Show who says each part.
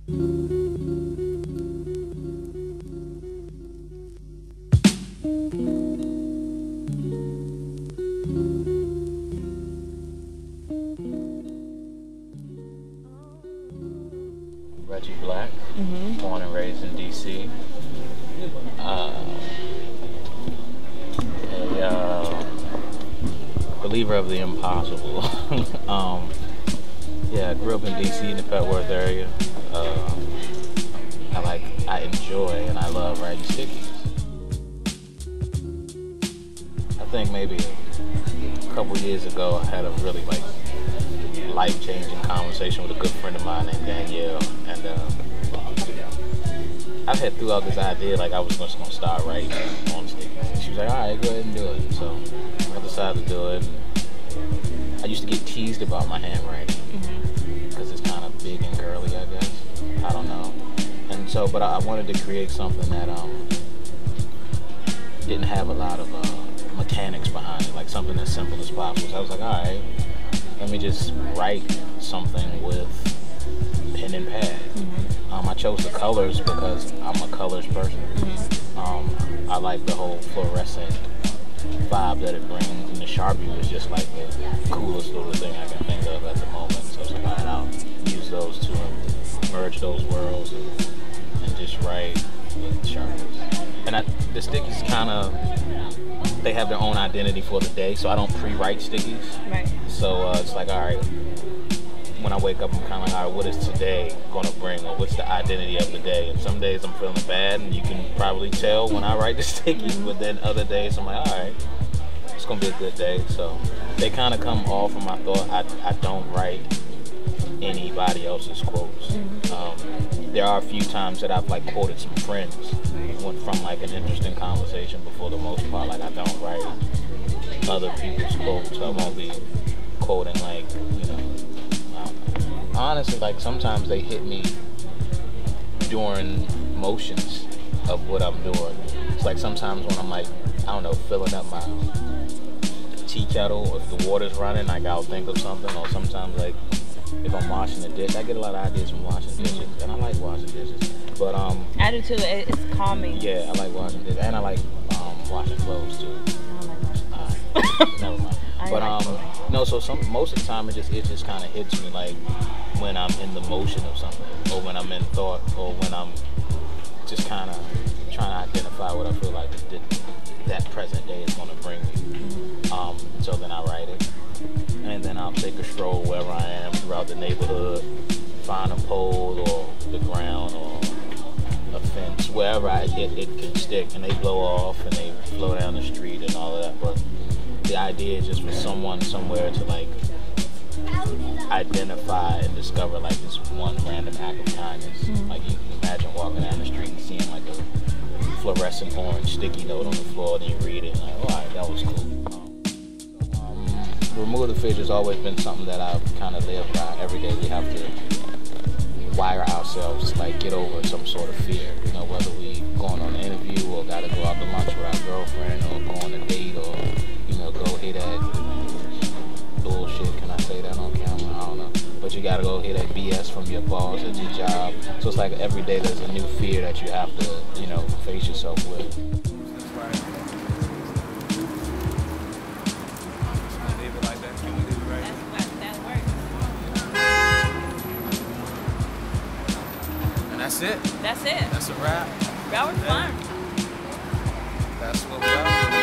Speaker 1: Reggie Black, born and raised in DC. Believer of the impossible. Yeah, I grew up in DC in the Petworth area. I enjoy and I love writing stickies. I think maybe a couple years ago I had a really life-changing conversation with a good friend of mine named Danielle, and I've had throughout this idea I was just gonna start writing on stickies. And she was like, all right, go ahead and do it. So I decided to do it. I used to get teased about my handwriting because it's kind of big and girly, I guess. I don't know. And so, but I wanted to create something that didn't have a lot of mechanics behind it, like something as simple as possible. So I was like, all right, let me just write something with pen and pad. I chose the colors because I'm a colors person. I like the whole fluorescent vibe that it brings, and the Sharpie was just like the coolest little thing I can think of at the moment. So I was like, all right, I'll use those to merge those worlds and just write with Sharpies. And the stickies kind of, they have their own identity for the day, so I don't pre-write stickies. Right. So it's like, all right, when I wake up, I'm kind of like, all right, what is today going to bring, or what's the identity of the day? And some days I'm feeling bad, and you can probably tell when I write the stickies, but then other days I'm like, all right, it's going to be a good day. So they kind of come off of my thought. I don't write anybody else's quotes. There are a few times that I've quoted some friends from an interesting conversation, but for the most part, I don't write other people's quotes. I won't be quoting honestly, sometimes they hit me during motions of what I'm doing. It's sometimes when I'm I don't know, filling up my tea kettle, or if the water's running, I'll think of something. Or sometimes if I'm washing the dish, I get a lot of ideas from washing dishes, and I like washing dishes. But
Speaker 2: I do too. It's calming.
Speaker 1: Yeah, I like washing dishes, and I like washing clothes too.
Speaker 2: I don't like washing.
Speaker 1: Never mind. But no, so most of the time it just kind of hits me when I'm in the motion of something, or when I'm in thought, or when I'm just kind of trying to identify what I feel like that present day is going to bring me. So then I write it, and then I'll take a stroll wherever I am throughout the neighborhood, find a pole or the ground or a fence, wherever it can stick, and they blow off and they flow down the street and all of that. But the idea is just for someone somewhere to identify and discover this one random act of kindness. You can imagine walking down the street and seeing a fluorescent orange sticky note on the floor, and you read it, and all right, that was cool. Remove the fidget has always been something that I've kind of lived by. Every day we have to wire ourselves to get over some sort of fear. Whether we going on an interview, or got to go out to lunch with our girlfriend, or go on a date, or go hit that bullshit. Can I say that on camera? I don't know. But you gotta go hear that BS from your boss at your job. So it's every day there's a new fear that you have to, face yourself with. Leave it like that. Can we leave it right here?
Speaker 2: That works.
Speaker 1: And that's it.
Speaker 2: That's it.
Speaker 1: That's a wrap.
Speaker 2: That was fun.
Speaker 1: That's what we are.